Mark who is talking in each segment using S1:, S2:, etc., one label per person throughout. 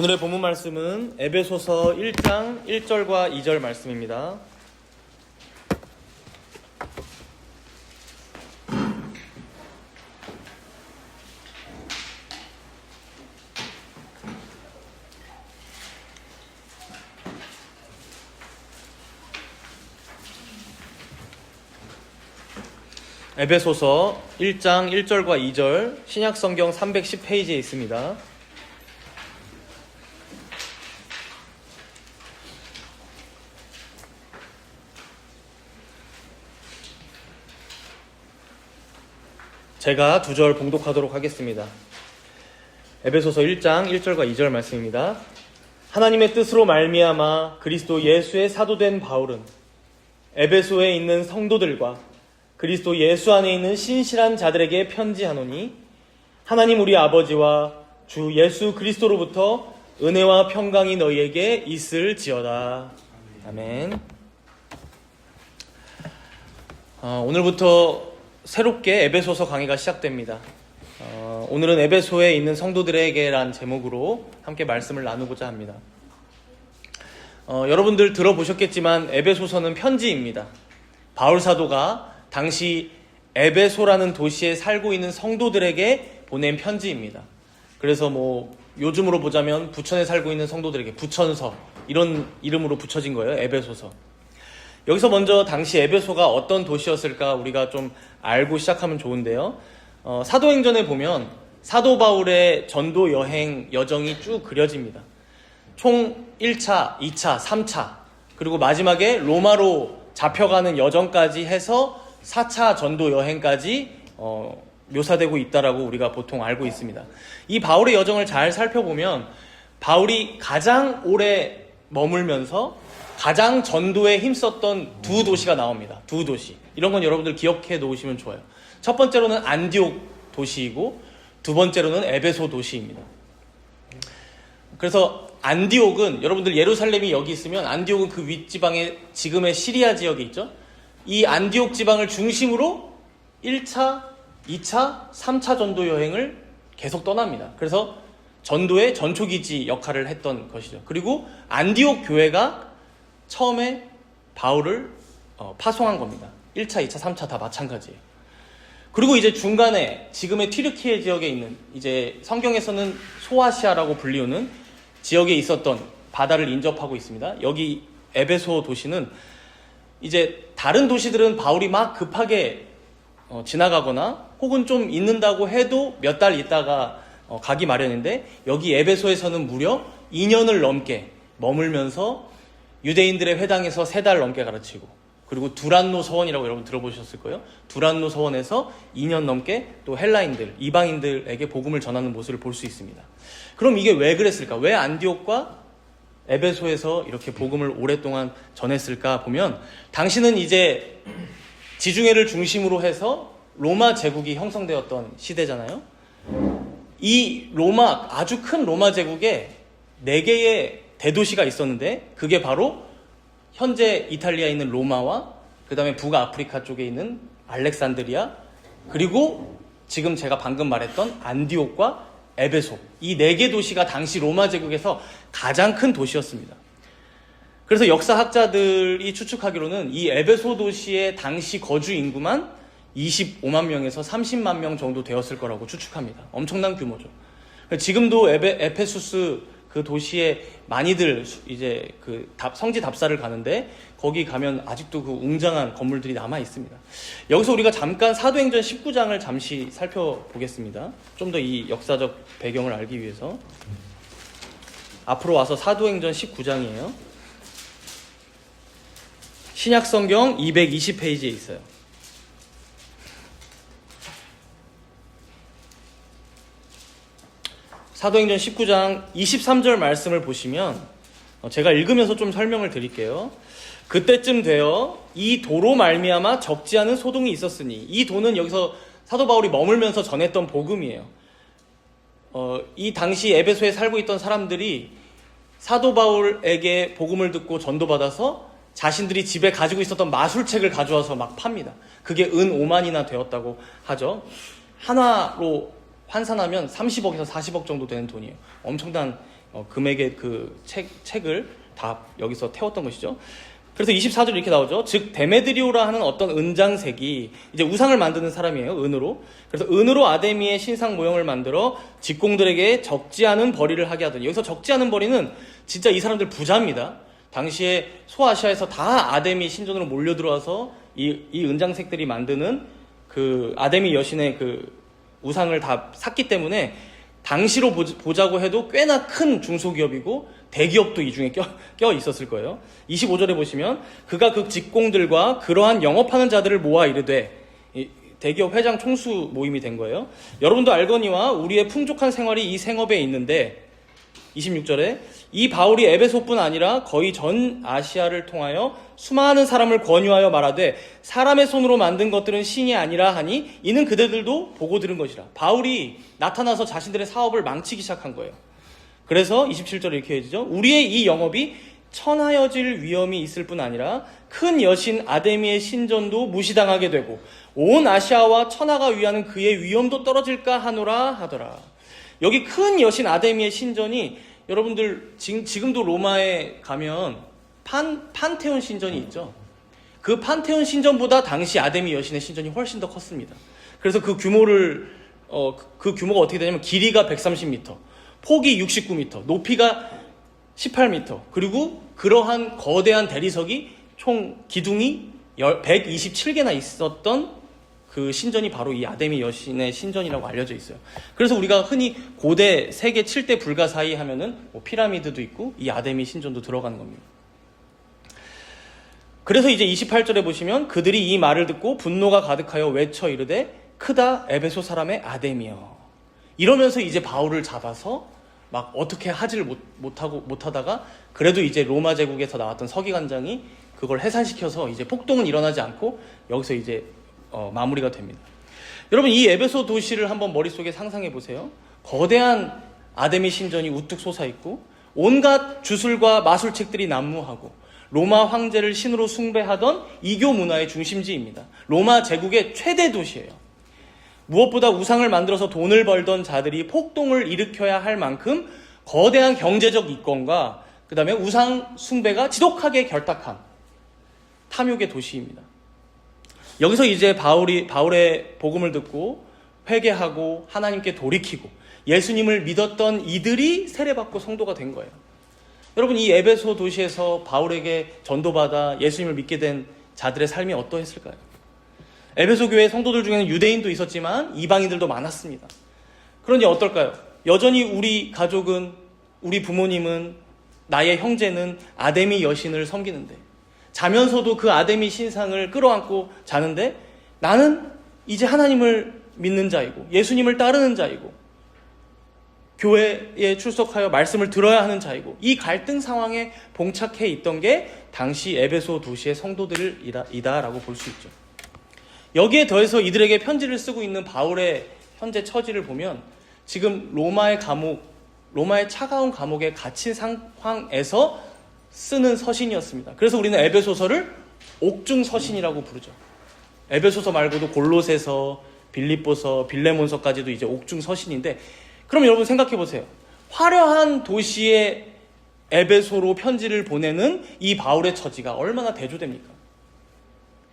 S1: 오늘의 본문 말씀은 에베소서 1장 1절과 2절 말씀입니다. 에베소서 1장 1절과 2절 신약성경 310페이지에 있습니다. 제가 두 절 봉독하도록 하겠습니다. 에베소서 1장 1절과 2절 말씀입니다. 하나님의 뜻으로 말미암아 그리스도 예수의 사도된 바울은 에베소에 있는 성도들과 그리스도 예수 안에 있는 신실한 자들에게 편지하노니 하나님 우리 아버지와 주 예수 그리스도로부터 은혜와 평강이 너희에게 있을지어다. 아멘. 오늘부터 새롭게 에베소서 강의가 시작됩니다. 오늘은 에베소에 있는 성도들에게란 제목으로 함께 말씀을 나누고자 합니다. 여러분들 들어보셨겠지만 에베소서는 편지입니다. 바울 사도가 당시 에베소라는 도시에 살고 있는 성도들에게 보낸 편지입니다. 그래서 요즘으로 보자면 부천에 살고 있는 성도들에게 부천서 이런 이름으로 붙여진 거예요. 에베소서. 여기서 먼저 당시 에베소가 어떤 도시였을까 우리가 좀 알고 시작하면 좋은데요. 사도행전에 보면 사도 바울의 전도 여행 여정이 쭉 그려집니다. 총 1차, 2차, 3차 그리고 마지막에 로마로 잡혀가는 여정까지 해서 4차 전도 여행까지 묘사되고 있다라고 우리가 보통 알고 있습니다. 이 바울의 여정을 잘 살펴보면 바울이 가장 오래 머물면서 가장 전도에 힘썼던 두 도시가 나옵니다. 두 도시. 이런 건 여러분들 기억해 놓으시면 좋아요. 첫 번째로는 안디옥 도시이고 두 번째로는 에베소 도시입니다. 그래서 안디옥은 여러분들 예루살렘이 여기 있으면 안디옥은 그 윗지방에 지금의 시리아 지역이 있죠. 이 안디옥 지방을 중심으로 1차, 2차, 3차 전도 여행을 계속 떠납니다. 그래서 전도의 전초기지 역할을 했던 것이죠. 그리고 안디옥 교회가 처음에 바울을 파송한 겁니다. 1차, 2차, 3차 다 마찬가지예요. 그리고 이제 중간에 지금의 튀르키예 지역에 있는 이제 성경에서는 소아시아라고 불리우는 지역에 있었던 바다를 인접하고 있습니다. 여기 에베소 도시는 이제 다른 도시들은 바울이 막 급하게 지나가거나 혹은 좀 있는다고 해도 몇 달 있다가 가기 마련인데 여기 에베소에서는 무려 2년을 넘게 머물면서 유대인들의 회당에서 3달 넘게 가르치고 그리고 두란노 서원이라고 여러분 들어보셨을 거예요. 두란노 서원에서 2년 넘게 또 헬라인들, 이방인들에게 복음을 전하는 모습을 볼 수 있습니다. 그럼 이게 왜 그랬을까? 왜 안디옥과 에베소에서 이렇게 복음을 오랫동안 전했을까 보면 당시는 이제 지중해를 중심으로 해서 로마 제국이 형성되었던 시대잖아요. 이 로마, 아주 큰 로마 제국에 4개의 대도시가 있었는데 그게 바로 현재 이탈리아에 있는 로마와 그 다음에 북아프리카 쪽에 있는 알렉산드리아 그리고 지금 제가 방금 말했던 안디옥과 에베소 이 4개 도시가 당시 로마 제국에서 가장 큰 도시였습니다. 그래서 역사학자들이 추측하기로는 이 에베소 도시의 당시 거주 인구만 25만 명에서 30만 명 정도 되었을 거라고 추측합니다. 엄청난 규모죠. 지금도 에페수스 그 도시에 많이들 이제 그 성지 답사를 가는데 거기 가면 아직도 그 웅장한 건물들이 남아 있습니다. 여기서 우리가 잠깐 사도행전 19장을 잠시 살펴보겠습니다. 좀 더 이 역사적 배경을 알기 위해서. 앞으로 와서 사도행전 19장이에요. 신약성경 220페이지에 있어요. 사도행전 19장 23절 말씀을 보시면 제가 읽으면서 좀 설명을 드릴게요. 그때쯤 되어 이 도로 말미암아 적지 않은 소동이 있었으니 이 도는 여기서 사도 바울이 머물면서 전했던 복음이에요. 이 당시 에베소에 살고 있던 사람들이 사도 바울에게 복음을 듣고 전도받아서 자신들이 집에 가지고 있었던 마술책을 가져와서 막 팝니다. 그게 은 5만이나 되었다고 하죠. 하나로 환산하면 30억에서 40억 정도 되는 돈이에요. 엄청난 금액의 그 책을 다 여기서 태웠던 것이죠. 그래서 24절 이렇게 나오죠. 즉 데메드리오라 하는 어떤 은장색이 이제 우상을 만드는 사람이에요. 은으로. 그래서 은으로 아데미의 신상 모형을 만들어 직공들에게 적지 않은 벌이를 하게 하더니, 여기서 적지 않은 벌이는 진짜 이 사람들 부자입니다. 당시에 소아시아에서 다 아데미 신전으로 몰려들어와서 이 은장색들이 만드는 그 아데미 여신의 그 우상을 다 샀기 때문에 당시로 보자고 해도 꽤나 큰 중소기업이고 대기업도 이 중에 껴 있었을 거예요. 25절에 보시면 그가 그 직공들과 그러한 영업하는 자들을 모아 이르되, 대기업 회장 총수 모임이 된 거예요. 여러분도 알거니와 우리의 풍족한 생활이 이 생업에 있는데, 26절에 이 바울이 에베소뿐 아니라 거의 전 아시아를 통하여 수많은 사람을 권유하여 말하되 사람의 손으로 만든 것들은 신이 아니라 하니 이는 그대들도 보고 들은 것이라. 바울이 나타나서 자신들의 사업을 망치기 시작한 거예요. 그래서 27절에 이렇게 해주죠. 우리의 이 영업이 천하여질 위험이 있을 뿐 아니라 큰 여신 아데미의 신전도 무시당하게 되고 온 아시아와 천하가 위하는 그의 위엄도 떨어질까 하노라 하더라. 여기 큰 여신 아데미의 신전이, 여러분들 지금도 로마에 가면 판테온 신전이 있죠. 그 판테온 신전보다 당시 아데미 여신의 신전이 훨씬 더 컸습니다. 그래서 그 규모가 어떻게 되냐면 길이가 130m, 폭이 69m, 높이가 18m, 그리고 그러한 거대한 대리석이 총 기둥이 127개나 있었던 그 신전이 바로 이 아데미 여신의 신전이라고 알려져 있어요. 그래서 우리가 흔히 고대 세계 7대 불가사의 하면은 뭐 피라미드도 있고 이 아데미 신전도 들어가는 겁니다. 그래서 이제 28절에 보시면 그들이 이 말을 듣고 분노가 가득하여 외쳐 이르되 크다 에베소 사람의 아데미여. 이러면서 이제 바울을 잡아서 막 어떻게 하지를 못하다가 그래도 이제 로마 제국에서 나왔던 서기관장이 그걸 해산시켜서 이제 폭동은 일어나지 않고 여기서 이제 마무리가 됩니다. 여러분, 이 에베소 도시를 한번 머릿속에 상상해 보세요. 거대한 아데미 신전이 우뚝 솟아있고 온갖 주술과 마술책들이 난무하고 로마 황제를 신으로 숭배하던 이교 문화의 중심지입니다. 로마 제국의 최대 도시예요. 무엇보다 우상을 만들어서 돈을 벌던 자들이 폭동을 일으켜야 할 만큼 거대한 경제적 이권과 그 다음에 우상 숭배가 지독하게 결탁한 탐욕의 도시입니다. 여기서 이제 바울의 복음을 듣고 회개하고 하나님께 돌이키고 예수님을 믿었던 이들이 세례받고 성도가 된 거예요. 여러분, 이 에베소 도시에서 바울에게 전도받아 예수님을 믿게 된 자들의 삶이 어떠했을까요? 에베소 교회 성도들 중에는 유대인도 있었지만 이방인들도 많았습니다. 그러니 어떨까요? 여전히 우리 가족은, 우리 부모님은, 나의 형제는 아데미 여신을 섬기는데, 자면서도 그 아데미 신상을 끌어안고 자는데, 나는 이제 하나님을 믿는 자이고 예수님을 따르는 자이고 교회에 출석하여 말씀을 들어야 하는 자이고, 이 갈등 상황에 봉착해 있던 게 당시 에베소 도시의 성도들이다라고 볼 수 있죠. 여기에 더해서 이들에게 편지를 쓰고 있는 바울의 현재 처지를 보면 지금 로마의 차가운 감옥에 갇힌 상황에서 쓰는 서신이었습니다. 그래서 우리는 에베소서를 옥중 서신이라고 부르죠. 에베소서 말고도 골로새서, 빌립보서, 빌레몬서까지도 이제 옥중 서신인데, 그럼 여러분 생각해 보세요. 화려한 도시의 에베소로 편지를 보내는 이 바울의 처지가 얼마나 대조됩니까?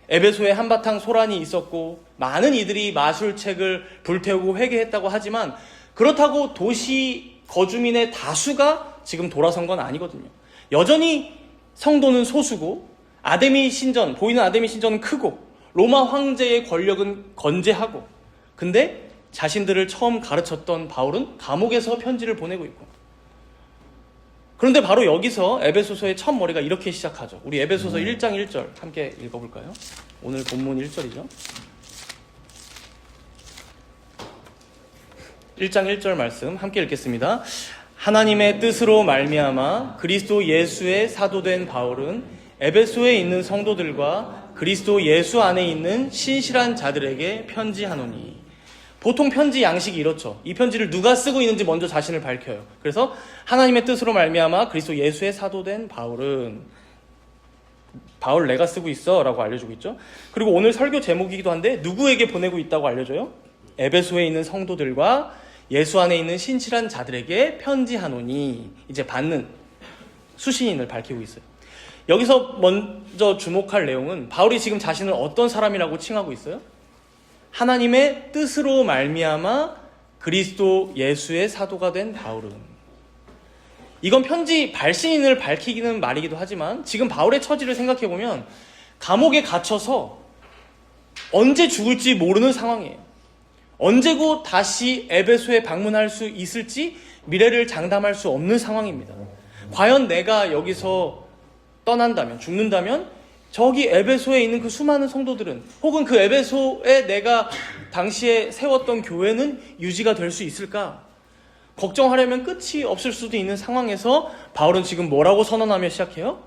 S1: 에베소에 한바탕 소란이 있었고 많은 이들이 마술책을 불태우고 회개했다고 하지만 그렇다고 도시 거주민의 다수가 지금 돌아선 건 아니거든요. 여전히 성도는 소수고 보이는 아데미 신전은 크고 로마 황제의 권력은 건재하고, 근데 자신들을 처음 가르쳤던 바울은 감옥에서 편지를 보내고 있고, 그런데 바로 여기서 에베소서의 첫 머리가 이렇게 시작하죠. 우리 에베소서 1장 1절 함께 읽어볼까요? 오늘 본문 1절이죠. 1장 1절 말씀 함께 읽겠습니다. 하나님의 뜻으로 말미암아 그리스도 예수의 사도된 바울은 에베소에 있는 성도들과 그리스도 예수 안에 있는 신실한 자들에게 편지하노니. 보통 편지 양식이 이렇죠. 이 편지를 누가 쓰고 있는지 먼저 자신을 밝혀요. 그래서 하나님의 뜻으로 말미암아 그리스도 예수의 사도된 바울은, 바울 내가 쓰고 있어 라고 알려주고 있죠. 그리고 오늘 설교 제목이기도 한데 누구에게 보내고 있다고 알려줘요? 에베소에 있는 성도들과 예수 안에 있는 신실한 자들에게 편지하노니, 이제 받는 수신인을 밝히고 있어요. 여기서 먼저 주목할 내용은 바울이 지금 자신을 어떤 사람이라고 칭하고 있어요? 하나님의 뜻으로 말미암아 그리스도 예수의 사도가 된 바울은. 이건 편지 발신인을 밝히기는 말이기도 하지만 지금 바울의 처지를 생각해보면 감옥에 갇혀서 언제 죽을지 모르는 상황이에요. 언제고 다시 에베소에 방문할 수 있을지 미래를 장담할 수 없는 상황입니다. 과연 내가 여기서 떠난다면, 죽는다면 저기 에베소에 있는 그 수많은 성도들은, 혹은 그 에베소에 내가 당시에 세웠던 교회는 유지가 될 수 있을까? 걱정하려면 끝이 없을 수도 있는 상황에서 바울은 지금 뭐라고 선언하며 시작해요?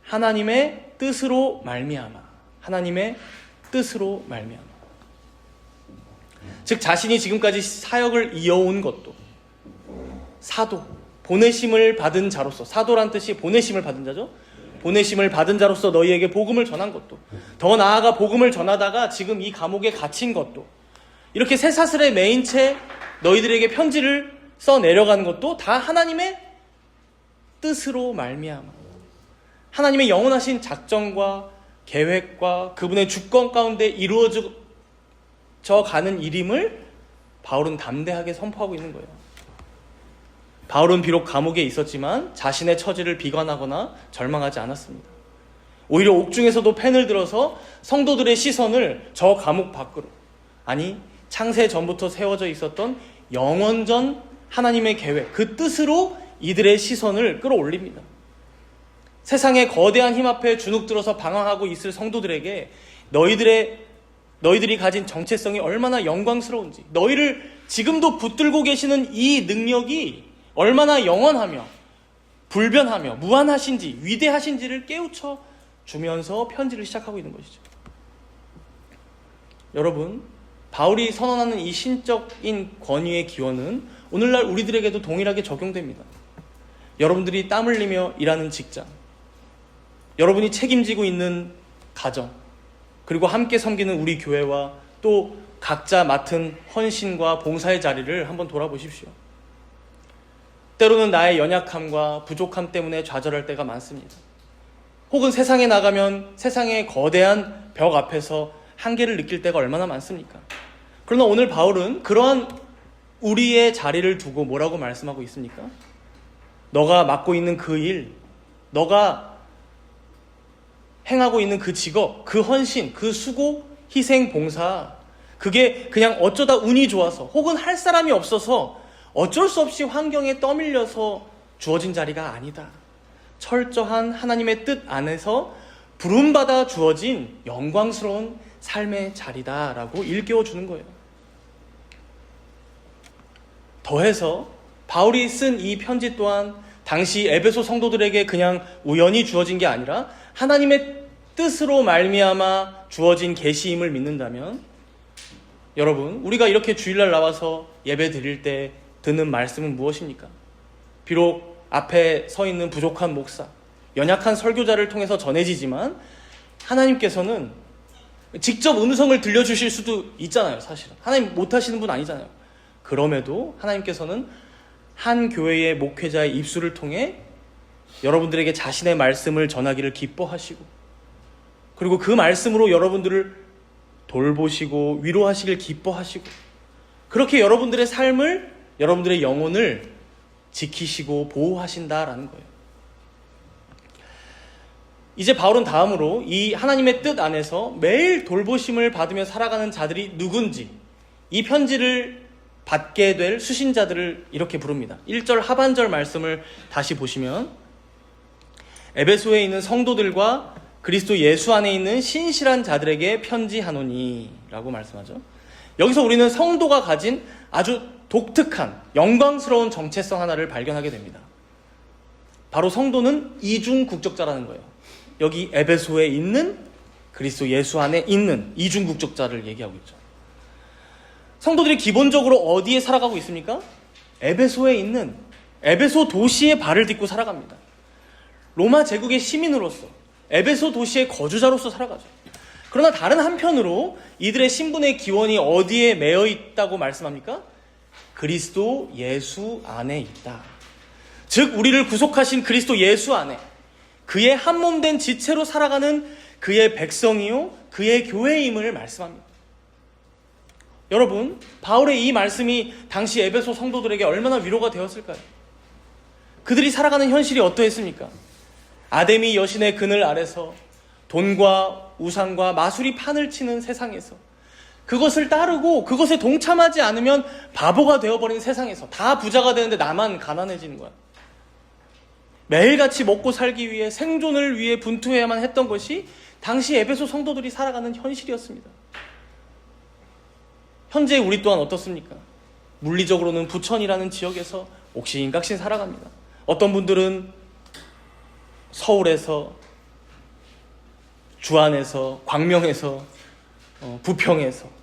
S1: 하나님의 뜻으로 말미암아. 하나님의 뜻으로 말미암아. 즉 자신이 지금까지 사역을 이어온 것도, 사도, 보내심을 받은 자로서, 사도란 뜻이 보내심을 받은 자죠. 보내심을 받은 자로서 너희에게 복음을 전한 것도, 더 나아가 복음을 전하다가 지금 이 감옥에 갇힌 것도, 이렇게 쇠사슬에 매인 채 너희들에게 편지를 써 내려간 것도 다 하나님의 뜻으로 말미암아. 하나님의 영원하신 작정과 계획과 그분의 주권 가운데 이루어져 가는 일임을 바울은 담대하게 선포하고 있는 거예요. 바울은 비록 감옥에 있었지만 자신의 처지를 비관하거나 절망하지 않았습니다. 오히려 옥중에서도 펜을 들어서 성도들의 시선을 저 감옥 밖으로, 아니 창세 전부터 세워져 있었던 영원전 하나님의 계획, 그 뜻으로 이들의 시선을 끌어올립니다. 세상의 거대한 힘 앞에 주눅들어서 방황하고 있을 성도들에게 너희들이 가진 정체성이 얼마나 영광스러운지, 너희를 지금도 붙들고 계시는 이 능력이 얼마나 영원하며 불변하며 무한하신지, 위대하신지를 깨우쳐 주면서 편지를 시작하고 있는 것이죠. 여러분, 바울이 선언하는 이 신적인 권위의 기원은 오늘날 우리들에게도 동일하게 적용됩니다. 여러분들이 땀 흘리며 일하는 직장, 여러분이 책임지고 있는 가정, 그리고 함께 섬기는 우리 교회와 또 각자 맡은 헌신과 봉사의 자리를 한번 돌아보십시오. 때로는 나의 연약함과 부족함 때문에 좌절할 때가 많습니다. 혹은 세상에 나가면 세상의 거대한 벽 앞에서 한계를 느낄 때가 얼마나 많습니까? 그러나 오늘 바울은 그러한 우리의 자리를 두고 뭐라고 말씀하고 있습니까? 너가 맡고 있는 그 일, 너가 행하고 있는 그 직업, 그 헌신, 그 수고, 희생, 봉사, 그게 그냥 어쩌다 운이 좋아서 혹은 할 사람이 없어서 어쩔 수 없이 환경에 떠밀려서 주어진 자리가 아니다. 철저한 하나님의 뜻 안에서 부름받아 주어진 영광스러운 삶의 자리다라고 일깨워 주는 거예요. 더해서 바울이 쓴 이 편지 또한 당시 에베소 성도들에게 그냥 우연히 주어진 게 아니라 하나님의 뜻으로 말미암아 주어진 계시임을 믿는다면, 여러분, 우리가 이렇게 주일날 나와서 예배 드릴 때 듣는 말씀은 무엇입니까? 비록 앞에 서 있는 부족한 목사, 연약한 설교자를 통해서 전해지지만 하나님께서는 직접 음성을 들려주실 수도 있잖아요. 사실은 하나님 못하시는 분 아니잖아요. 그럼에도 하나님께서는 한 교회의 목회자의 입술을 통해 여러분들에게 자신의 말씀을 전하기를 기뻐하시고, 그리고 그 말씀으로 여러분들을 돌보시고 위로하시길 기뻐하시고, 그렇게 여러분들의 삶을, 여러분들의 영혼을 지키시고 보호하신다라는 거예요. 이제 바울은 다음으로 이 하나님의 뜻 안에서 매일 돌보심을 받으며 살아가는 자들이 누군지, 이 편지를 받게 될 수신자들을 이렇게 부릅니다. 1절 하반절 말씀을 다시 보시면 에베소에 있는 성도들과 그리스도 예수 안에 있는 신실한 자들에게 편지하노니 라고 말씀하죠. 여기서 우리는 성도가 가진 아주 독특한 영광스러운 정체성 하나를 발견하게 됩니다. 바로 성도는 이중 국적자라는 거예요. 여기 에베소에 있는, 그리스도 예수 안에 있는 이중 국적자를 얘기하고 있죠. 성도들이 기본적으로 어디에 살아가고 있습니까? 에베소에 있는, 에베소 도시의 발을 딛고 살아갑니다. 로마 제국의 시민으로서, 에베소 도시의 거주자로서 살아가죠. 그러나 다른 한편으로 이들의 신분의 기원이 어디에 매여 있다고 말씀합니까? 그리스도 예수 안에 있다. 즉 우리를 구속하신 그리스도 예수 안에 그의 한몸된 지체로 살아가는 그의 백성이요 그의 교회임을 말씀합니다. 여러분, 바울의 이 말씀이 당시 에베소 성도들에게 얼마나 위로가 되었을까요? 그들이 살아가는 현실이 어떠했습니까? 아데미 여신의 그늘 아래서 돈과 우상과 마술이 판을 치는 세상에서 그것을 따르고 그것에 동참하지 않으면 바보가 되어버린 세상에서 다 부자가 되는데 나만 가난해지는 거야. 매일같이 먹고 살기 위해 생존을 위해 분투해야만 했던 것이 당시 에베소 성도들이 살아가는 현실이었습니다. 현재 우리 또한 어떻습니까? 물리적으로는 부천이라는 지역에서 옥신각신 살아갑니다. 어떤 분들은 서울에서, 주안에서, 광명에서, 부평에서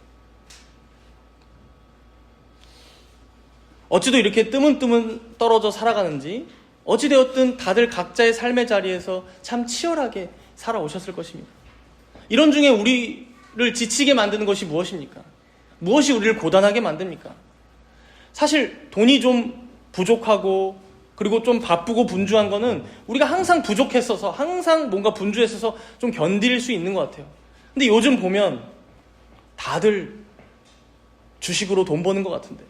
S1: 어찌도 이렇게 뜨문뜨문 떨어져 살아가는지 어찌되었든 다들 각자의 삶의 자리에서 참 치열하게 살아오셨을 것입니다. 이런 중에 우리를 지치게 만드는 것이 무엇입니까? 무엇이 우리를 고단하게 만듭니까? 사실 돈이 좀 부족하고 그리고 좀 바쁘고 분주한 거는 우리가 항상 부족했어서 항상 뭔가 분주했어서 좀 견딜 수 있는 것 같아요. 근데 요즘 보면 다들 주식으로 돈 버는 것 같은데,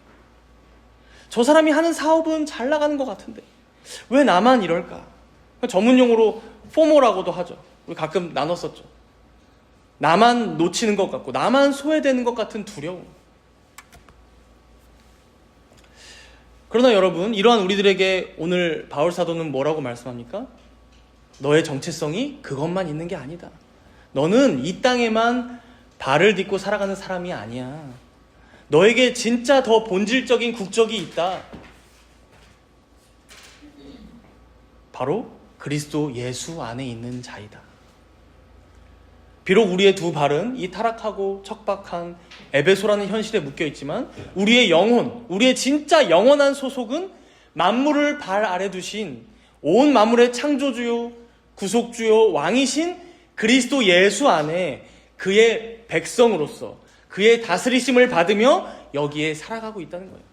S1: 저 사람이 하는 사업은 잘 나가는 것 같은데 왜 나만 이럴까? 전문용어로 포모라고도 하죠. 우리 가끔 나눴었죠. 나만 놓치는 것 같고 나만 소외되는 것 같은 두려움. 그러나 여러분, 이러한 우리들에게 오늘 바울 사도는 뭐라고 말씀합니까? 너의 정체성이 그것만 있는 게 아니다. 너는 이 땅에만 발을 딛고 살아가는 사람이 아니야. 너에게 진짜 더 본질적인 국적이 있다. 바로 그리스도 예수 안에 있는 자이다. 비록 우리의 두 발은 이 타락하고 척박한 에베소라는 현실에 묶여있지만 우리의 영혼, 우리의 진짜 영원한 소속은 만물을 발 아래 두신 온 만물의 창조주요 구속주요 왕이신 그리스도 예수 안에 그의 백성으로서 그의 다스리심을 받으며 여기에 살아가고 있다는 거예요.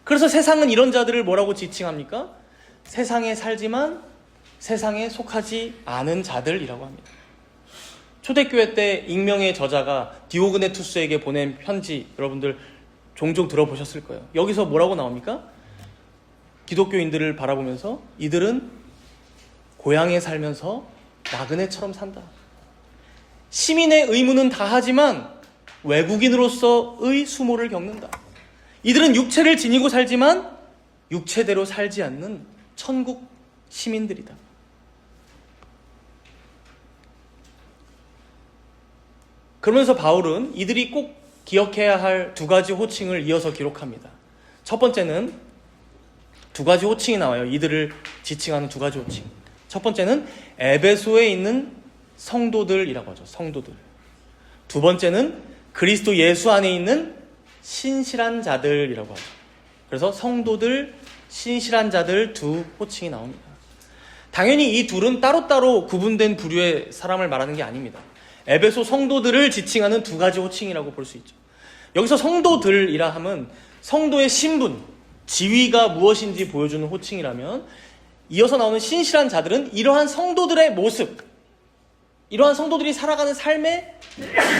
S1: 그래서 세상은 이런 자들을 뭐라고 지칭합니까? 세상에 살지만 세상에 속하지 않은 자들이라고 합니다. 초대교회 때 익명의 저자가 디오그네투스에게 보낸 편지, 여러분들 종종 들어보셨을 거예요. 여기서 뭐라고 나옵니까? 기독교인들을 바라보면서 이들은 고향에 살면서 나그네처럼 산다. 시민의 의무는 다하지만 외국인으로서의 수모를 겪는다. 이들은 육체를 지니고 살지만 육체대로 살지 않는 천국 시민들이다. 그러면서 바울은 이들이 꼭 기억해야 할 두 가지 호칭을 이어서 기록합니다. 첫 번째는 두 가지 호칭이 나와요. 이들을 지칭하는 두 가지 호칭. 첫 번째는 에베소에 있는 성도들이라고 하죠. 성도들. 두 번째는 그리스도 예수 안에 있는 신실한 자들이라고 하죠. 그래서 성도들, 신실한 자들 두 호칭이 나옵니다. 당연히 이 둘은 따로따로 구분된 부류의 사람을 말하는 게 아닙니다. 에베소 성도들을 지칭하는 두 가지 호칭이라고 볼 수 있죠. 여기서 성도들이라 함은 성도의 신분, 지위가 무엇인지 보여주는 호칭이라면, 이어서 나오는 신실한 자들은 이러한 성도들의 모습, 이러한 성도들이 살아가는 삶의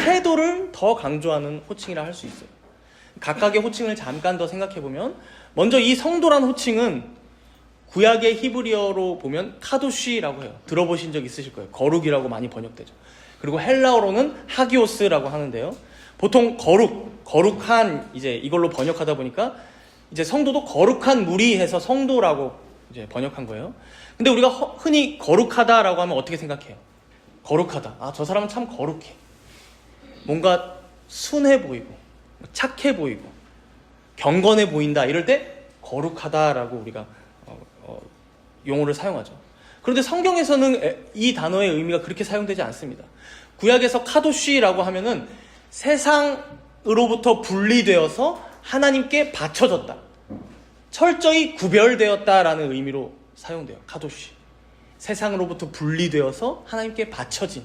S1: 태도를 더 강조하는 호칭이라 할 수 있어요. 각각의 호칭을 잠깐 더 생각해보면, 먼저 이 성도란 호칭은 구약의 히브리어로 보면 카도쉬라고 해요. 들어보신 적 있으실 거예요. 거룩이라고 많이 번역되죠. 그리고 헬라어로는 하기오스라고 하는데요. 보통 거룩한 이제 이걸로 번역하다 보니까 이제 성도도 거룩한 무리해서 성도라고 이제 번역한 거예요. 근데 우리가 흔히 거룩하다라고 하면 어떻게 생각해요? 거룩하다. 아, 저 사람은 참 거룩해. 뭔가 순해 보이고 착해 보이고 경건해 보인다. 이럴 때 거룩하다라고 우리가 용어를 사용하죠. 그런데 성경에서는 이 단어의 의미가 그렇게 사용되지 않습니다. 구약에서 카도쉬라고 하면은 세상으로부터 분리되어서 하나님께 바쳐졌다, 철저히 구별되었다라는 의미로 사용돼요. 카도쉬. 세상으로부터 분리되어서 하나님께 바쳐진,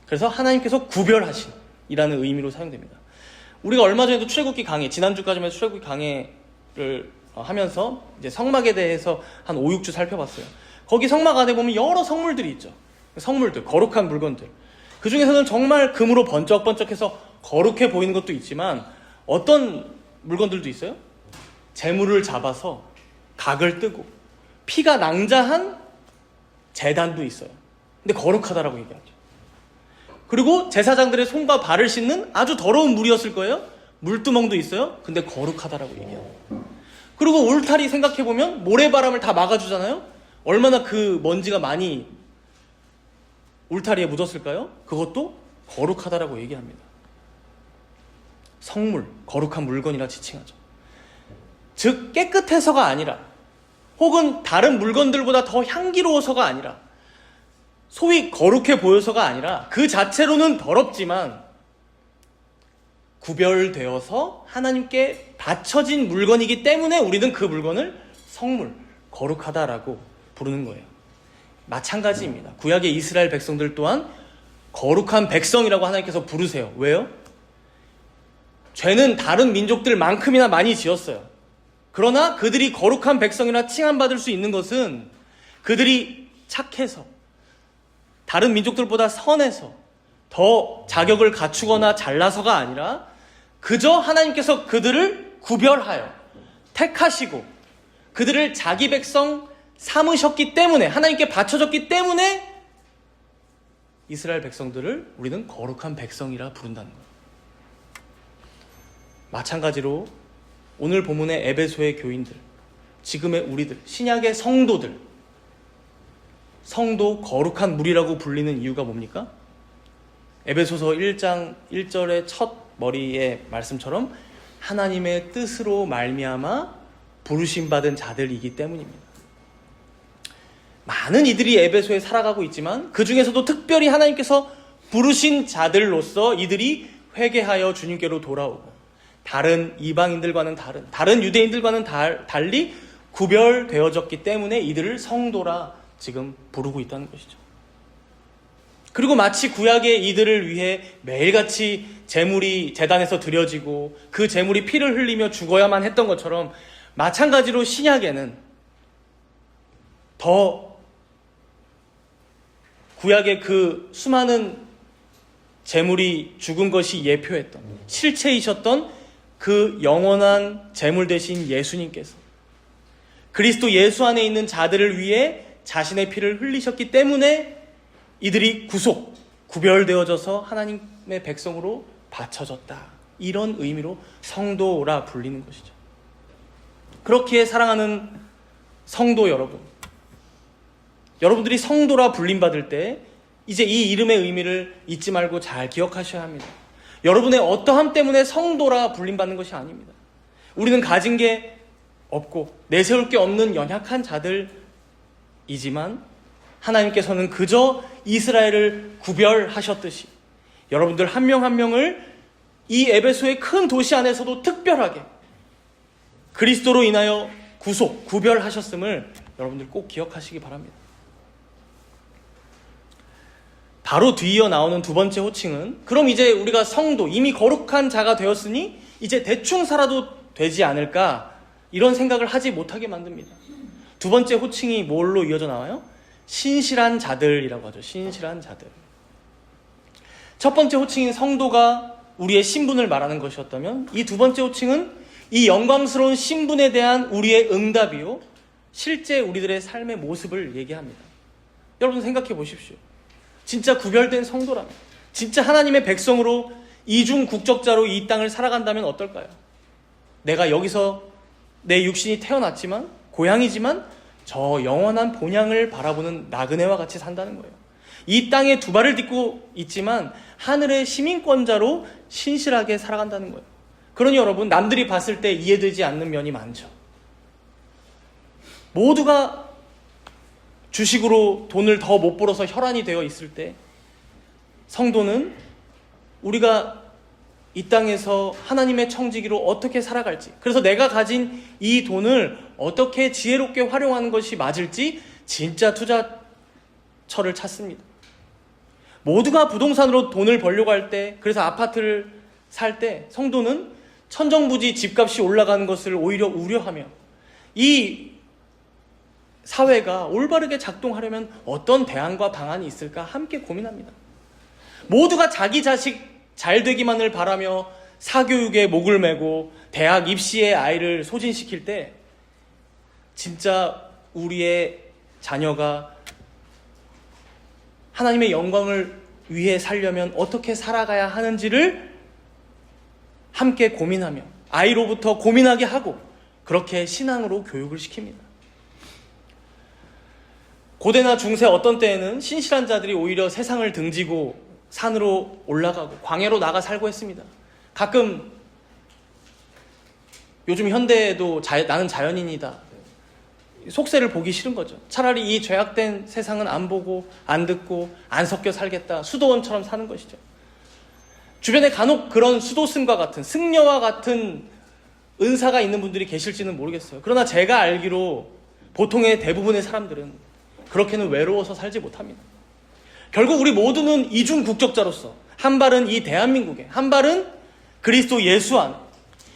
S1: 그래서 하나님께서 구별하신 이라는 의미로 사용됩니다. 우리가 얼마 전에도 출애굽기 강의, 지난주까지만 해도 출애굽기 강의를 하면서 이제 성막에 대해서 한 5, 6주 살펴봤어요. 거기 성막 안에 보면 여러 성물들이 있죠. 성물들, 거룩한 물건들. 그 중에서는 정말 금으로 번쩍번쩍해서 거룩해 보이는 것도 있지만 어떤 물건들도 있어요. 재물을 잡아서 각을 뜨고 피가 낭자한 제단도 있어요. 근데 거룩하다라고 얘기하죠. 그리고 제사장들의 손과 발을 씻는 아주 더러운 물이었을 거예요. 물두멍도 있어요. 근데 거룩하다라고 얘기해요. 그리고 울타리 생각해보면 모래바람을 다 막아주잖아요. 얼마나 그 먼지가 많이 울타리에 묻었을까요? 그것도 거룩하다라고 얘기합니다. 성물, 거룩한 물건이라 지칭하죠. 즉 깨끗해서가 아니라 혹은 다른 물건들보다 더 향기로워서가 아니라 소위 거룩해 보여서가 아니라 그 자체로는 더럽지만 구별되어서 하나님께 바쳐진 물건이기 때문에 우리는 그 물건을 성물, 거룩하다라고 부르는 거예요. 마찬가지입니다. 구약의 이스라엘 백성들 또한 거룩한 백성이라고 하나님께서 부르세요. 왜요? 죄는 다른 민족들만큼이나 많이 지었어요. 그러나 그들이 거룩한 백성이라 칭함받을 수 있는 것은 그들이 착해서 다른 민족들보다 선해서 더 자격을 갖추거나 잘나서가 아니라 그저 하나님께서 그들을 구별하여 택하시고 그들을 자기 백성 삼으셨기 때문에 하나님께 바쳐졌기 때문에 이스라엘 백성들을 우리는 거룩한 백성이라 부른다는 거예요. 마찬가지로 오늘 본문의 에베소의 교인들, 지금의 우리들, 신약의 성도들, 성도 거룩한 무리라고 불리는 이유가 뭡니까? 에베소서 1장 1절의 첫 머리의 말씀처럼 하나님의 뜻으로 말미암아 부르심받은 자들이기 때문입니다. 많은 이들이 에베소에 살아가고 있지만 그 중에서도 특별히 하나님께서 부르신 자들로서 이들이 회개하여 주님께로 돌아오고 다른 이방인들과는 다른 유대인들과는 달리 구별되어졌기 때문에 이들을 성도라 지금 부르고 있다는 것이죠. 그리고 마치 구약의 이들을 위해 매일같이 제물이 제단에서 드려지고 그 제물이 피를 흘리며 죽어야만 했던 것처럼 마찬가지로 신약에는 더 구약의 그 수많은 제물이 죽은 것이 예표했던 실체이셨던 그 영원한 제물 되신 예수님께서 그리스도 예수 안에 있는 자들을 위해 자신의 피를 흘리셨기 때문에 이들이 구별되어져서 하나님의 백성으로 바쳐졌다. 이런 의미로 성도라 불리는 것이죠. 그렇기에 사랑하는 성도 여러분, 여러분들이 성도라 불림받을 때 이제 이 이름의 의미를 잊지 말고 잘 기억하셔야 합니다. 여러분의 어떠함 때문에 성도라 불림받는 것이 아닙니다. 우리는 가진 게 없고 내세울 게 없는 연약한 자들이지만 하나님께서는 그저 이스라엘을 구별하셨듯이 여러분들 한 명 한 명을 이 에베소의 큰 도시 안에서도 특별하게 그리스도로 인하여 구별하셨음을 여러분들 꼭 기억하시기 바랍니다. 바로 뒤이어 나오는 두 번째 호칭은 그럼 이제 우리가 성도, 이미 거룩한 자가 되었으니 이제 대충 살아도 되지 않을까 이런 생각을 하지 못하게 만듭니다. 두 번째 호칭이 뭘로 이어져 나와요? 신실한 자들이라고 하죠. 신실한 자들. 첫 번째 호칭인 성도가 우리의 신분을 말하는 것이었다면 이 두 번째 호칭은 이 영광스러운 신분에 대한 우리의 응답이요 실제 우리들의 삶의 모습을 얘기합니다. 여러분 생각해 보십시오. 진짜 구별된 성도라면, 진짜 하나님의 백성으로 이중 국적자로 이 땅을 살아간다면 어떨까요? 내가 여기서 내 육신이 태어났지만 고향이지만 저 영원한 본향을 바라보는 나그네와 같이 산다는 거예요. 이 땅에 두 발을 딛고 있지만 하늘의 시민권자로 신실하게 살아간다는 거예요. 그러니 여러분, 남들이 봤을 때 이해되지 않는 면이 많죠. 모두가 주식으로 돈을 더 못 벌어서 혈안이 되어 있을 때 성도는 우리가 이 땅에서 하나님의 청지기로 어떻게 살아갈지, 그래서 내가 가진 이 돈을 어떻게 지혜롭게 활용하는 것이 맞을지 진짜 투자처를 찾습니다. 모두가 부동산으로 돈을 벌려고 할 때, 그래서 아파트를 살 때 성도는 천정부지 집값이 올라가는 것을 오히려 우려하며 이 사회가 올바르게 작동하려면 어떤 대안과 방안이 있을까 함께 고민합니다. 모두가 자기 자식 잘 되기만을 바라며 사교육에 목을 매고 대학 입시에 아이를 소진시킬 때 진짜 우리의 자녀가 하나님의 영광을 위해 살려면 어떻게 살아가야 하는지를 함께 고민하며 아이로부터 고민하게 하고 그렇게 신앙으로 교육을 시킵니다. 고대나 중세 어떤 때에는 신실한 자들이 오히려 세상을 등지고 산으로 올라가고 광야로 나가 살고 했습니다. 가끔 요즘 현대에도 나는 자연인이다. 속세를 보기 싫은 거죠. 차라리 이 죄악된 세상은 안 보고 안 듣고 안 섞여 살겠다. 수도원처럼 사는 것이죠. 주변에 간혹 그런 수도승과 같은 승려와 같은 은사가 있는 분들이 계실지는 모르겠어요. 그러나 제가 알기로 보통의 대부분의 사람들은 그렇게는 외로워서 살지 못합니다. 결국 우리 모두는 이중 국적자로서 한 발은 이 대한민국에, 한 발은 그리스도 예수 안에.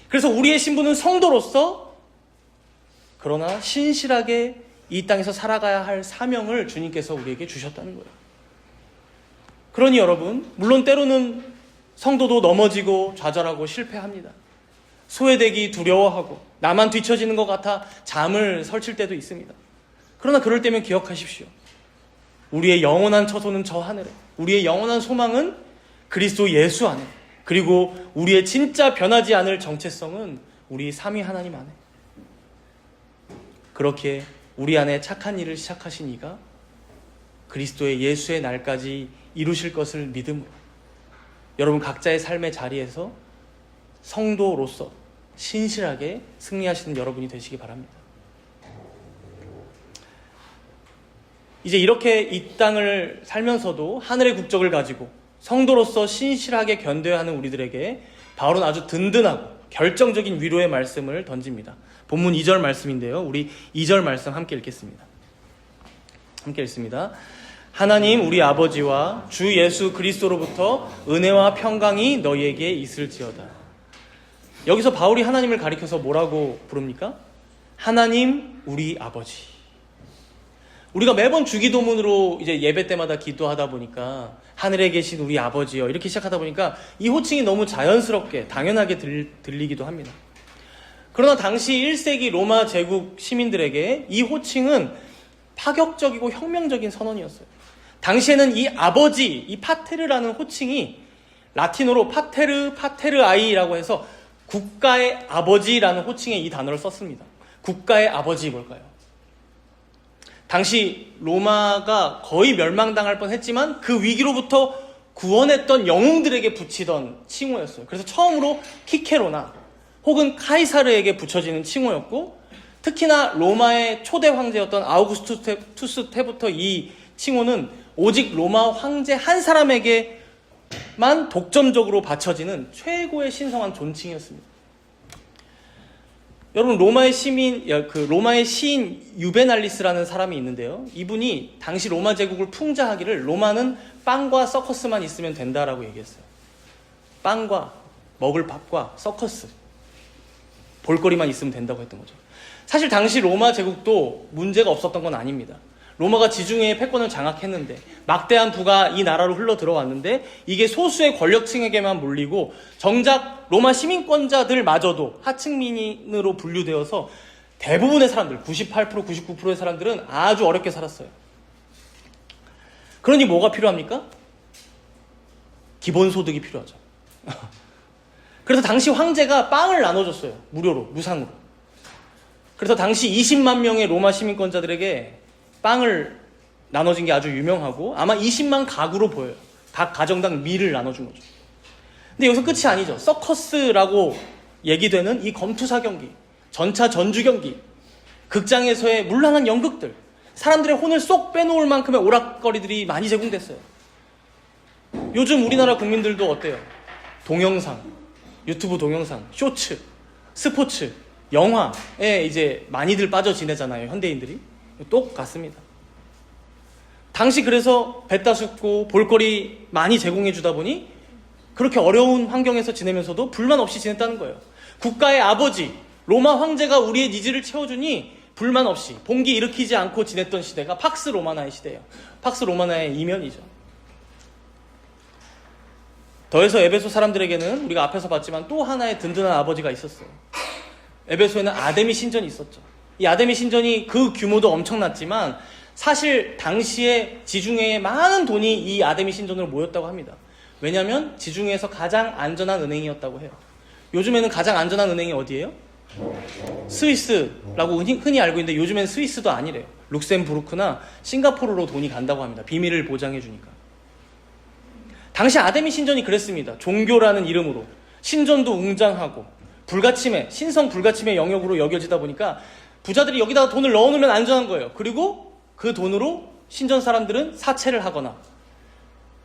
S1: 그래서 우리의 신분은 성도로서 그러나 신실하게 이 땅에서 살아가야 할 사명을 주님께서 우리에게 주셨다는 거예요. 그러니 여러분, 물론 때로는 성도도 넘어지고 좌절하고 실패합니다. 소외되기 두려워하고 나만 뒤처지는 것 같아 잠을 설칠 때도 있습니다. 그러나 그럴 때면 기억하십시오. 우리의 영원한 처소는 저 하늘에, 우리의 영원한 소망은 그리스도 예수 안에, 그리고 우리의 진짜 변하지 않을 정체성은 우리 삼위 하나님 안에. 그렇게 우리 안에 착한 일을 시작하신 이가 그리스도의 예수의 날까지 이루실 것을 믿음으로 여러분 각자의 삶의 자리에서 성도로서 신실하게 승리하시는 여러분이 되시기 바랍니다. 이제 이렇게 이 땅을 살면서도 하늘의 국적을 가지고 성도로서 신실하게 견뎌야 하는 우리들에게 바울은 아주 든든하고 결정적인 위로의 말씀을 던집니다. 본문 2절 말씀인데요. 우리 2절 말씀 함께 읽겠습니다. 함께 읽습니다. 하나님 우리 아버지와 주 예수 그리스도로부터 은혜와 평강이 너희에게 있을지어다. 여기서 바울이 하나님을 가리켜서 뭐라고 부릅니까? 하나님 우리 아버지. 우리가 매번 주기도문으로 이제 예배 때마다 기도하다 보니까 하늘에 계신 우리 아버지여 이렇게 시작하다 보니까 이 호칭이 너무 자연스럽게 당연하게 들리기도 합니다. 그러나 당시 1세기 로마 제국 시민들에게 이 호칭은 파격적이고 혁명적인 선언이었어요. 당시에는 이 아버지, 이 파테르라는 호칭이 라틴어로 파테르아이라고 해서 국가의 아버지라는 호칭의 이 단어를 썼습니다. 국가의 아버지 뭘까요? 당시 로마가 거의 멸망당할 뻔했지만 그 위기로부터 구원했던 영웅들에게 붙이던 칭호였어요. 그래서 처음으로 키케로나 혹은 카이사르에게 붙여지는 칭호였고, 특히나 로마의 초대 황제였던 아우구스투스 때부터 이 칭호는 오직 로마 황제 한 사람에게만 독점적으로 바쳐지는 최고의 신성한 존칭이었습니다. 여러분 로마의 시인 유베날리스라는 사람이 있는데요. 이분이 당시 로마 제국을 풍자하기를 로마는 빵과 서커스만 있으면 된다라고 얘기했어요. 빵과 먹을 밥과 서커스, 볼거리만 있으면 된다고 했던 거죠. 사실 당시 로마 제국도 문제가 없었던 건 아닙니다. 로마가 지중해의 패권을 장악했는데 막대한 부가 이 나라로 흘러 들어왔는데 이게 소수의 권력층에게만 몰리고 정작 로마 시민권자들마저도 하층민으로 분류되어서 대부분의 사람들, 98%, 99%의 사람들은 아주 어렵게 살았어요. 그러니 뭐가 필요합니까? 기본소득이 필요하죠. 그래서 당시 황제가 빵을 나눠줬어요. 무료로, 무상으로. 그래서 당시 20만 명의 로마 시민권자들에게 빵을 나눠진 게 아주 유명하고 아마 20만 가구로 보여요. 각 가정당 밀을 나눠준 거죠. 근데 여기서 끝이 아니죠. 서커스라고 얘기되는 이 검투사 경기, 전차 전주 경기, 극장에서의 문란한 연극들, 사람들의 혼을 쏙 빼놓을 만큼의 오락거리들이 많이 제공됐어요. 요즘 우리나라 국민들도 어때요? 동영상, 유튜브 동영상, 쇼츠, 스포츠, 영화에 이제 많이들 빠져 지내잖아요. 현대인들이. 똑같습니다. 당시 그래서 뱉다 숫고 볼거리 많이 제공해 주다 보니 그렇게 어려운 환경에서 지내면서도 불만 없이 지냈다는 거예요. 국가의 아버지 로마 황제가 우리의 니즈를 채워주니 불만 없이 봉기 일으키지 않고 지냈던 시대가 팍스 로마나의 시대예요. 팍스 로마나의 이면이죠. 더해서 에베소 사람들에게는 우리가 앞에서 봤지만 또 하나의 든든한 아버지가 있었어요. 에베소에는 아데미 신전이 있었죠. 이 아데미 신전이 그 규모도 엄청났지만 사실 당시에 지중해에 많은 돈이 이 아데미 신전으로 모였다고 합니다. 왜냐하면 지중해에서 가장 안전한 은행이었다고 해요. 요즘에는 가장 안전한 은행이 어디예요? 스위스라고 흔히 알고 있는데 요즘엔 스위스도 아니래요. 룩셈부르크나 싱가포르로 돈이 간다고 합니다. 비밀을 보장해 주니까. 당시 아데미 신전이 그랬습니다. 종교라는 이름으로 신전도 웅장하고 불가침의 신성 불가침의 영역으로 여겨지다 보니까 부자들이 여기다가 돈을 넣어놓으면 안전한 거예요. 그리고 그 돈으로 신전 사람들은 사채를 하거나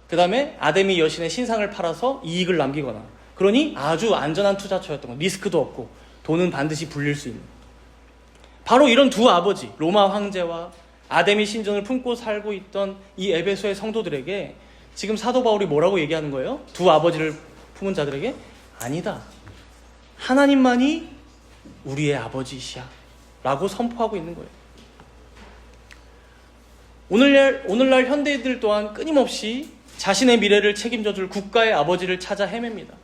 S1: 그 다음에 아데미 여신의 신상을 팔아서 이익을 남기거나 그러니 아주 안전한 투자처였던 거. 리스크도 없고 돈은 반드시 불릴 수 있는. 바로 이런 두 아버지 로마 황제와 아데미 신전을 품고 살고 있던 이 에베소의 성도들에게 지금 사도 바울이 뭐라고 얘기하는 거예요? 두 아버지를 품은 자들에게 아니다. 하나님만이 우리의 아버지이시야 라고 선포하고 있는 거예요. 오늘날 현대인들 또한 끊임없이 자신의 미래를 책임져줄 국가의 아버지를 찾아 헤맵니다.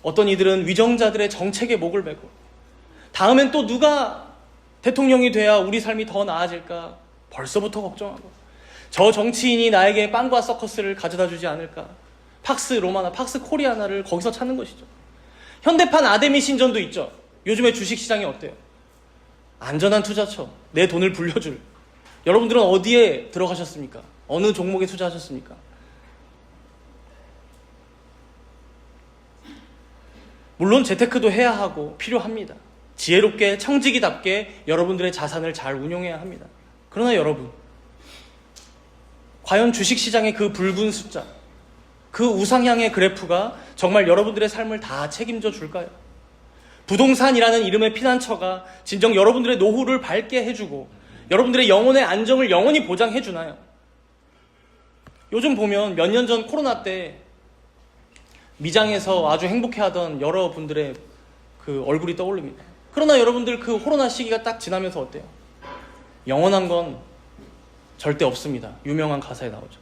S1: 어떤 이들은 위정자들의 정책에 목을 메고 다음엔 또 누가 대통령이 돼야 우리 삶이 더 나아질까 벌써부터 걱정하고 저 정치인이 나에게 빵과 서커스를 가져다 주지 않을까 팍스 로마나 팍스 코리아나를 거기서 찾는 것이죠. 현대판 아데미 신전도 있죠. 요즘에 주식시장이 어때요? 안전한 투자처, 내 돈을 불려줄. 여러분들은 어디에 들어가셨습니까? 어느 종목에 투자하셨습니까? 물론 재테크도 해야 하고 필요합니다. 지혜롭게 청지기답게 여러분들의 자산을 잘 운용해야 합니다. 그러나 여러분, 과연 주식시장의 그 붉은 숫자, 그 우상향의 그래프가 정말 여러분들의 삶을 다 책임져 줄까요? 부동산이라는 이름의 피난처가 진정 여러분들의 노후를 밝게 해주고 여러분들의 영혼의 안정을 영원히 보장해 주나요? 요즘 보면 몇 년 전 코로나 때 미장에서 아주 행복해하던 여러분들의 그 얼굴이 떠올립니다. 그러나 여러분들 그 코로나 시기가 딱 지나면서 어때요? 영원한 건 절대 없습니다. 유명한 가사에 나오죠.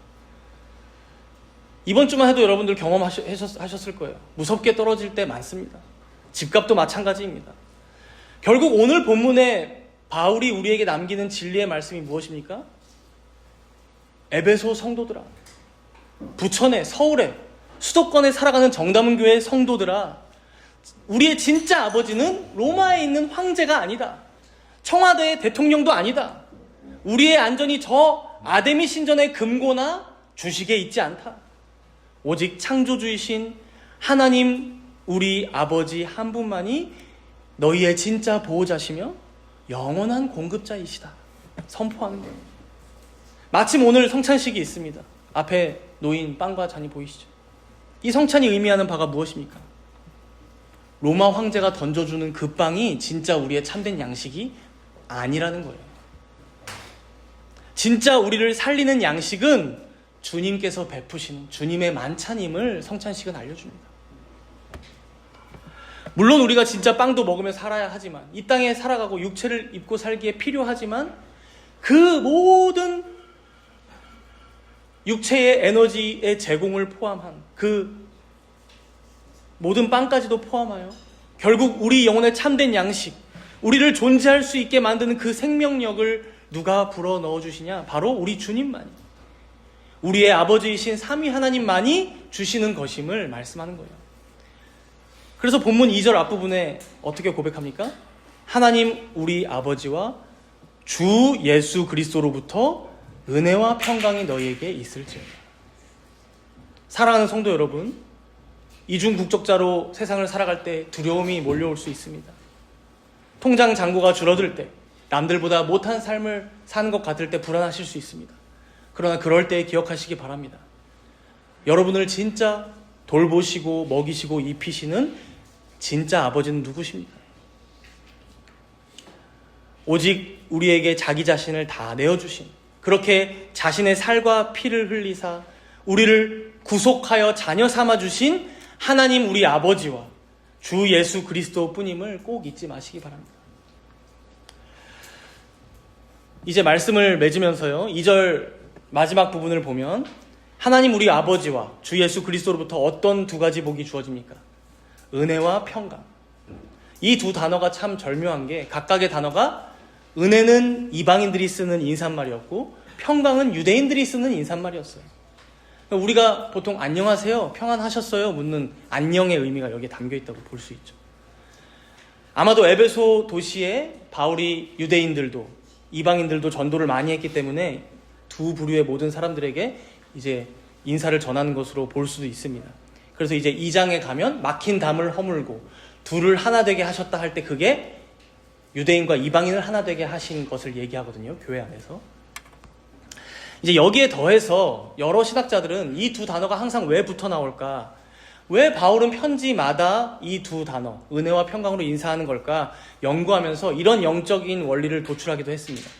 S1: 이번 주만 해도 여러분들 경험하셨을 거예요. 무섭게 떨어질 때 많습니다. 집값도 마찬가지입니다. 결국 오늘 본문에 바울이 우리에게 남기는 진리의 말씀이 무엇입니까? 에베소 성도들아, 부천에, 서울에, 수도권에 살아가는 정다문교회 성도들아, 우리의 진짜 아버지는 로마에 있는 황제가 아니다. 청와대의 대통령도 아니다. 우리의 안전이 저 아데미 신전의 금고나 주식에 있지 않다. 오직 창조주이신 하나님 우리 아버지 한 분만이 너희의 진짜 보호자시며 영원한 공급자이시다. 선포하는 거예요. 마침 오늘 성찬식이 있습니다. 앞에 놓인 빵과 잔이 보이시죠? 이 성찬이 의미하는 바가 무엇입니까? 로마 황제가 던져주는 그 빵이 진짜 우리의 참된 양식이 아니라는 거예요. 진짜 우리를 살리는 양식은 주님께서 베푸시는 주님의 만찬임을 성찬식은 알려줍니다. 물론 우리가 진짜 빵도 먹으며 살아야 하지만, 이 땅에 살아가고 육체를 입고 살기에 필요하지만 그 모든 육체의 에너지의 제공을 포함한 그 모든 빵까지도 포함하여 결국 우리 영혼의 참된 양식, 우리를 존재할 수 있게 만드는 그 생명력을 누가 불어 넣어주시냐? 바로 우리 주님만이, 우리의 아버지이신 삼위 하나님만이 주시는 것임을 말씀하는 거예요. 그래서 본문 2절 앞부분에 어떻게 고백합니까? 하나님 우리 아버지와 주 예수 그리스도로부터 은혜와 평강이 너희에게 있을지어다. 사랑하는 성도 여러분, 이중 국적자로 세상을 살아갈 때 두려움이 몰려올 수 있습니다. 통장 잔고가 줄어들 때, 남들보다 못한 삶을 사는 것 같을 때 불안하실 수 있습니다. 그러나 그럴 때 기억하시기 바랍니다. 여러분을 진짜 돌보시고 먹이시고 입히시는 진짜 아버지는 누구십니까? 오직 우리에게 자기 자신을 다 내어주신, 그렇게 자신의 살과 피를 흘리사 우리를 구속하여 자녀 삼아주신 하나님 우리 아버지와 주 예수 그리스도 뿐임을 꼭 잊지 마시기 바랍니다. 이제 말씀을 맺으면서요, 2절 마지막 부분을 보면 하나님 우리 아버지와 주 예수 그리스도로부터 어떤 두 가지 복이 주어집니까? 은혜와 평강. 이 두 단어가 참 절묘한 게 각각의 단어가 은혜는 이방인들이 쓰는 인사말이었고 평강은 유대인들이 쓰는 인사말이었어요. 우리가 보통 안녕하세요, 평안하셨어요 묻는 안녕의 의미가 여기에 담겨있다고 볼 수 있죠. 아마도 에베소 도시에 바울이 유대인들도 이방인들도 전도를 많이 했기 때문에 두 부류의 모든 사람들에게 이제 인사를 전하는 것으로 볼 수도 있습니다. 그래서 이제 2장에 가면 막힌 담을 허물고 둘을 하나 되게 하셨다 할 때 그게 유대인과 이방인을 하나 되게 하신 것을 얘기하거든요, 교회 안에서. 이제 여기에 더해서 여러 신학자들은 이 두 단어가 항상 왜 붙어 나올까? 왜 바울은 편지마다 이 두 단어, 은혜와 평강으로 인사하는 걸까? 연구하면서 이런 영적인 원리를 도출하기도 했습니다.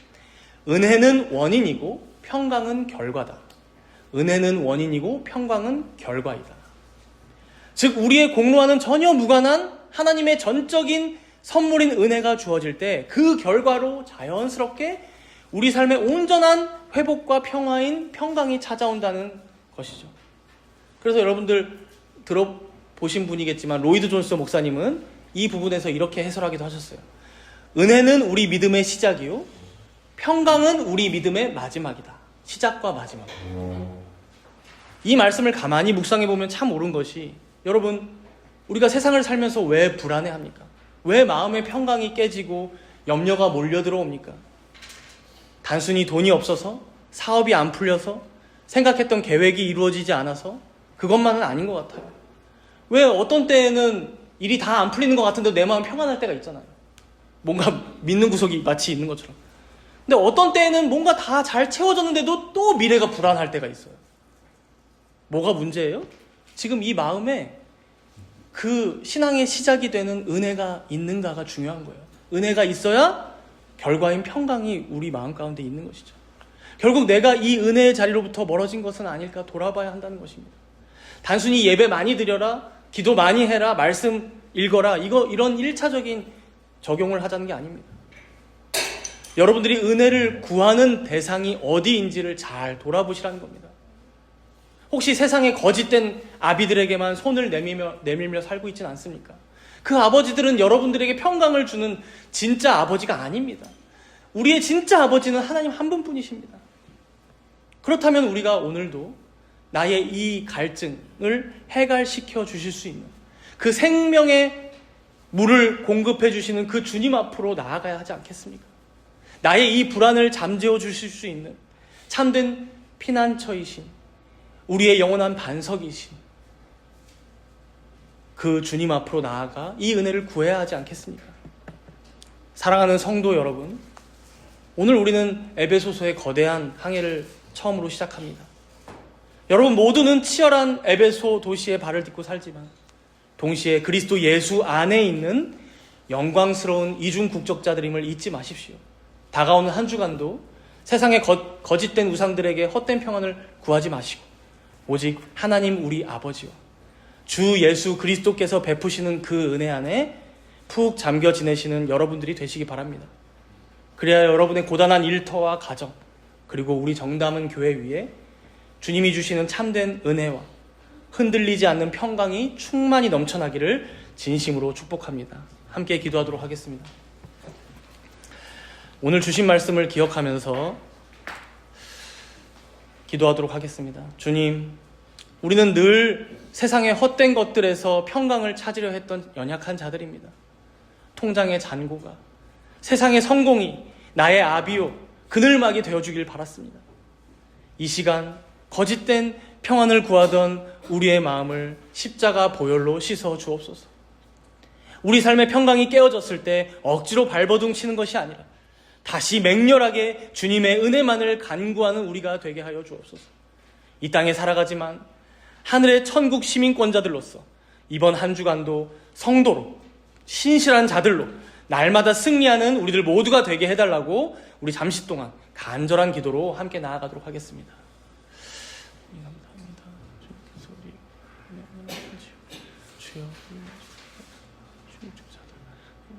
S1: 은혜는 원인이고 평강은 결과다. 은혜는 원인이고 평강은 결과이다. 즉 우리의 공로와는 전혀 무관한 하나님의 전적인 선물인 은혜가 주어질 때 그 결과로 자연스럽게 우리 삶의 온전한 회복과 평화인 평강이 찾아온다는 것이죠. 그래서 여러분들 들어보신 분이겠지만 로이드 존스 목사님은 이 부분에서 이렇게 해설하기도 하셨어요. 은혜는 우리 믿음의 시작이요, 평강은 우리 믿음의 마지막이다. 시작과 마지막. 이 말씀을 가만히 묵상해 보면 참 옳은 것이, 여러분 우리가 세상을 살면서 왜 불안해합니까? 왜 마음의 평강이 깨지고 염려가 몰려 들어옵니까? 단순히 돈이 없어서, 사업이 안 풀려서, 생각했던 계획이 이루어지지 않아서 그것만은 아닌 것 같아요. 왜 어떤 때에는 일이 다 안 풀리는 것 같은데 내 마음 평안할 때가 있잖아요. 뭔가 믿는 구석이 마치 있는 것처럼. 근데 어떤 때에는 뭔가 다 잘 채워졌는데도 또 미래가 불안할 때가 있어요. 뭐가 문제예요? 지금 이 마음에 그 신앙의 시작이 되는 은혜가 있는가가 중요한 거예요. 은혜가 있어야 결과인 평강이 우리 마음 가운데 있는 것이죠. 결국 내가 이 은혜의 자리로부터 멀어진 것은 아닐까 돌아봐야 한다는 것입니다. 단순히 예배 많이 드려라, 기도 많이 해라, 말씀 읽어라, 이런 1차적인 적용을 하자는 게 아닙니다. 여러분들이 은혜를 구하는 대상이 어디인지를 잘 돌아보시라는 겁니다. 혹시 세상에 거짓된 아비들에게만 손을 내밀며 살고 있지는 않습니까? 그 아버지들은 여러분들에게 평강을 주는 진짜 아버지가 아닙니다. 우리의 진짜 아버지는 하나님 한 분뿐이십니다. 그렇다면 우리가 오늘도 나의 이 갈증을 해갈시켜 주실 수 있는 그 생명의 물을 공급해 주시는 그 주님 앞으로 나아가야 하지 않겠습니까? 나의 이 불안을 잠재워 주실 수 있는 참된 피난처이신, 우리의 영원한 반석이신 그 주님 앞으로 나아가 이 은혜를 구해야 하지 않겠습니까? 사랑하는 성도 여러분, 오늘 우리는 에베소서의 거대한 항해를 처음으로 시작합니다. 여러분 모두는 치열한 에베소 도시의 발을 딛고 살지만 동시에 그리스도 예수 안에 있는 영광스러운 이중 국적자들임을 잊지 마십시오. 다가오는 한 주간도 세상의 거짓된 우상들에게 헛된 평안을 구하지 마시고 오직 하나님 우리 아버지와 주 예수 그리스도께서 베푸시는 그 은혜 안에 푹 잠겨 지내시는 여러분들이 되시기 바랍니다. 그래야 여러분의 고단한 일터와 가정, 그리고 우리 정담은 교회 위에 주님이 주시는 참된 은혜와 흔들리지 않는 평강이 충만히 넘쳐나기를 진심으로 축복합니다. 함께 기도하도록 하겠습니다. 오늘 주신 말씀을 기억하면서 기도하도록 하겠습니다. 주님, 우리는 늘 세상의 헛된 것들에서 평강을 찾으려 했던 연약한 자들입니다. 통장의 잔고가, 세상의 성공이 나의 아비요 그늘막이 되어주길 바랐습니다. 이 시간 거짓된 평안을 구하던 우리의 마음을 십자가 보혈로 씻어 주옵소서. 우리 삶의 평강이 깨어졌을 때 억지로 발버둥 치는 것이 아니라 다시 맹렬하게 주님의 은혜만을 간구하는 우리가 되게 하여 주옵소서. 이 땅에 살아가지만 하늘의 천국 시민권자들로서 이번 한 주간도 성도로, 신실한 자들로 날마다 승리하는 우리들 모두가 되게 해달라고 우리 잠시 동안 간절한 기도로 함께 나아가도록 하겠습니다. 감사합니다. 주님께서
S2: 주여 중직자들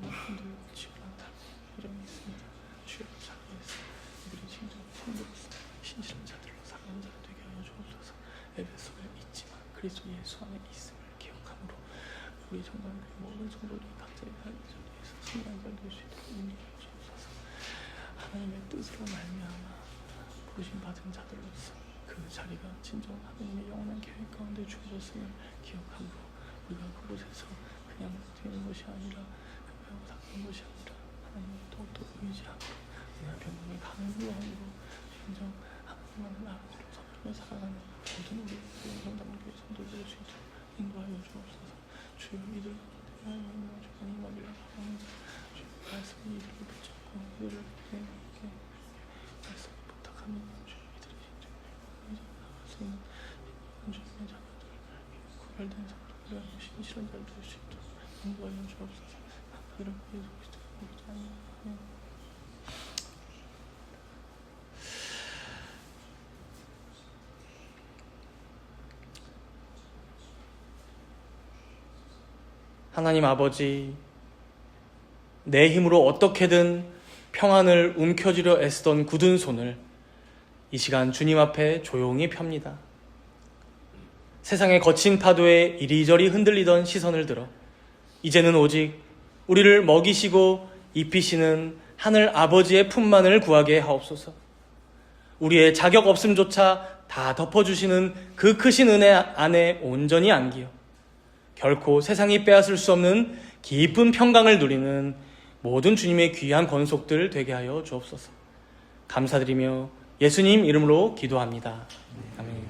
S2: 흔들고 치고난다 이름이 있습니다. 주여 자기에서 우리 신실한 자들로 사랑하는 자가 되게 하여 주옵소서. 에베소에 있지만 그리스도 예수 안에 있음을 기억함으로 우리 정당교회 모든 성도들이 각자의 삶의 자리에서 승리한 자를 될 수 있도록 인도하여 주옵소서. 하나님의 뜻으로 말미암아 부르심 받은 자들로서 그 자리가 진정 하나님의 영원한 계획 가운데 주어졌음을 기억함으로 우리가 그곳에서 그냥 되는 것이 아니라 배워 닦는 것이 아니라 하나님을 더욱더 의지함으로 하나님의 병명에 강구함으로 진정 하나님만을 아버지로 섬기며 살아가는 모든 우리 성당교회 성도들 될 수 있도록 인도하여 주옵소서. 주여 이들 가운데 하나님의 주관이 임하기를 바라는 자 주여 말씀이 이들을 붙잡고 이들을 내게 말씀을 부탁하며 주여 이들의 신정을 나갈 수 있는 주님의 자녀들 구별된 성도들을 신실한 자를 될 수 있도록 인도하여 주옵소서. 이런 예수 그리스도의 기도하며
S1: 하나님 아버지, 내 힘으로 어떻게든 평안을 움켜쥐려 애쓰던 굳은 손을 이 시간 주님 앞에 조용히 펴니다. 세상의 거친 파도에 이리저리 흔들리던 시선을 들어 이제는 오직 우리를 먹이시고 입히시는 하늘 아버지의 품만을 구하게 하옵소서. 우리의 자격 없음조차 다 덮어주시는 그 크신 은혜 안에 온전히 안기어 결코 세상이 빼앗을 수 없는 깊은 평강을 누리는 모든 주님의 귀한 권속들 되게 하여 주옵소서. 감사드리며 예수님 이름으로 기도합니다. 아멘.